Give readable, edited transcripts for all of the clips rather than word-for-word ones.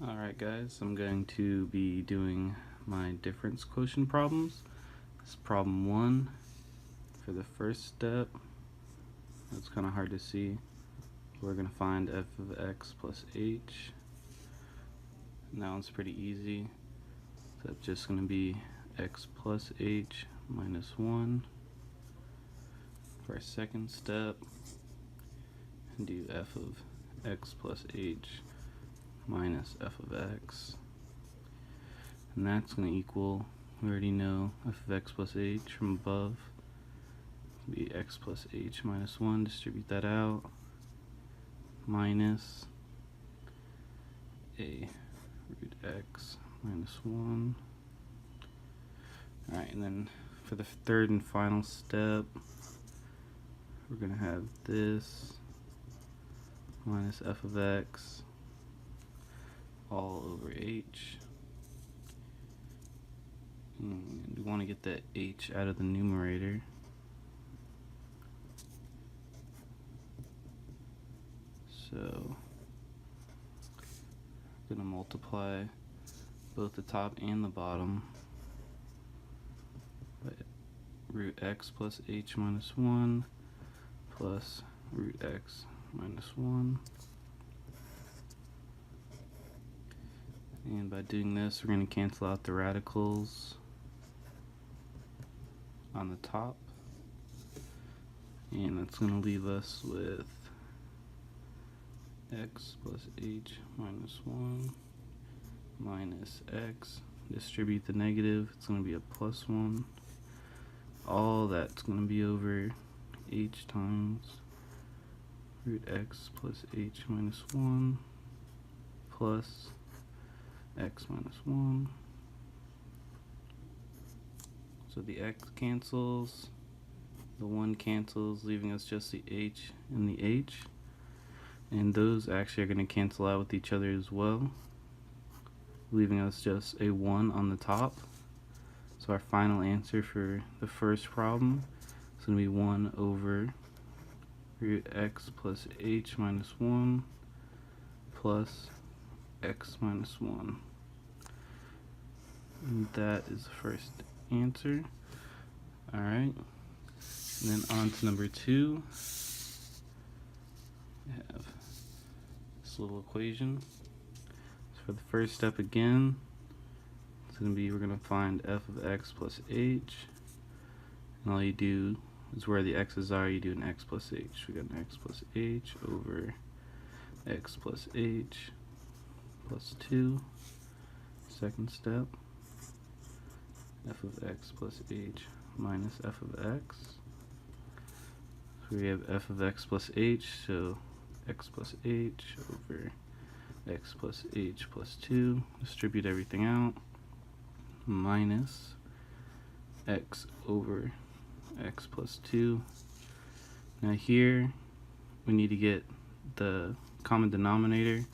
Alright guys, I'm going to be doing my difference quotient problems. This is problem 1 for the first step. It's kind of hard to see. We're going to find f of x plus h. Now it's pretty easy. So that's just going to be x plus h minus 1. For our second step, do f of x plus h minus f of x, and that's going to equal, we already know f of x plus h from above, be x plus h minus 1, distribute that out, minus a root x minus 1. Alright, and then for the third and final step, we're going to have this minus f of x all over h, and we want to get that h out of the numerator, so I'm going to multiply both the top and the bottom by root x plus h minus 1 plus root x minus 1. And by doing this, we're going to cancel out the radicals on the top, and that's going to leave us with x plus h minus 1 minus x. Distribute the negative, it's going to be a plus 1. All that's going to be over h times root x plus h minus 1 plus x minus 1. So the x cancels, the 1 cancels, leaving us just the h and the h. And those actually are going to cancel out with each other as well, leaving us just a 1 on the top. So our final answer for the first problem is going to be 1 over root x plus h minus 1 plus x minus 1. And that is the first answer. Alright, then on to number 2. We have this little equation. So for the first step again, it's going to be, we're going to find f of x plus h, and all you do is where the x's are, you do an x plus h. We got an x plus h over x plus h plus 2. Second step, f of x plus h minus f of x. So we have f of x plus h, so x plus h over x plus h plus 2. Distribute everything out, minus x over x plus 2. Now here we need to get the common denominator,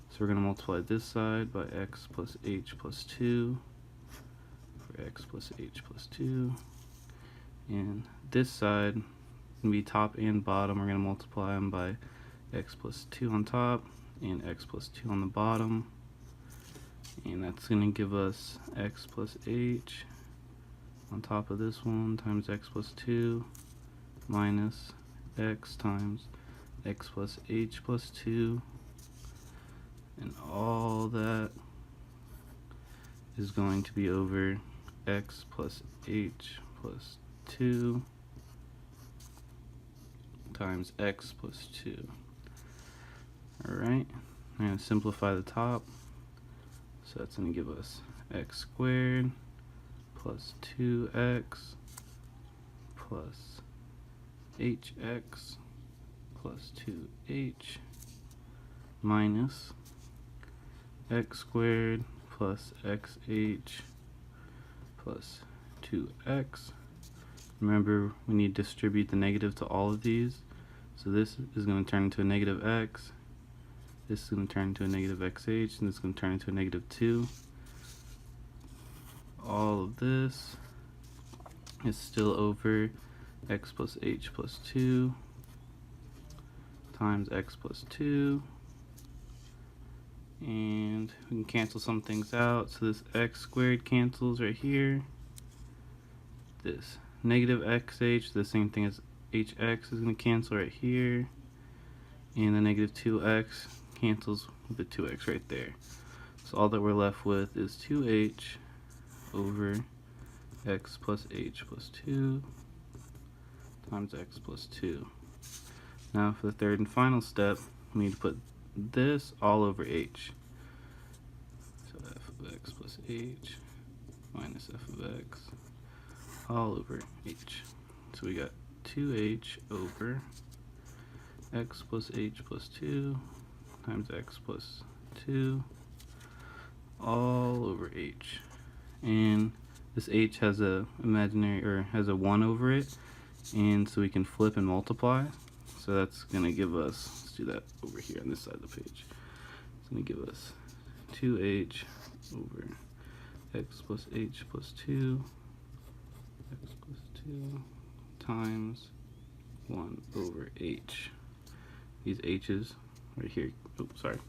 so we're going to multiply this side by x plus h plus 2 for x plus h plus 2, and this side going to be top and bottom. We're going to multiply them by x plus 2 on top and x plus 2 on the bottom, and that's going to give us x plus h on top of this one times x plus 2 minus x times x plus h plus 2, and all that is going to be over x plus h plus 2 times x plus 2. Alright, I'm going to simplify the top, so that's going to give us x squared plus 2x plus hx plus 2h minus x squared plus xh plus 2x. Remember, we need to distribute the negative to all of these, so this is going to turn into a negative x, this is going to turn into a negative xh, and this is going to turn into a negative 2. All of this is still over x plus h plus 2 times x plus 2, and and we can cancel some things out. So this x squared cancels right here. This negative xh, the same thing as hx, is going to cancel right here. And the negative 2x cancels with the 2x right there. So all that we're left with is 2h over x plus h plus 2 times x plus 2. Now for the third and final step, we need to put this all over h. So f of x plus h minus f of x all over h. So we got 2h over x plus h plus 2 times x plus 2 all over h. And this h has a imaginary, or has a 1 over it, and so we can flip and multiply. So that's going to give us, let's do that over here on this side of the page. It's going to give us 2h over x plus h plus 2 x plus 2 times 1 over h. These h's right here, oops, sorry.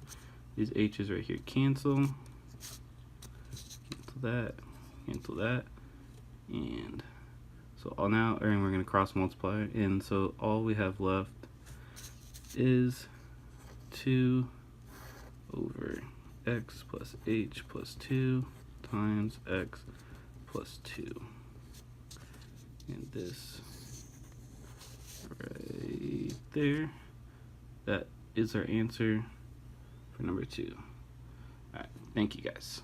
These h's right here cancel that, and so all now, and we're going to cross multiply, and so all we have left is 2 over x plus h plus 2 times x plus 2. And this right there, that is our answer for number 2. Alright, thank you guys.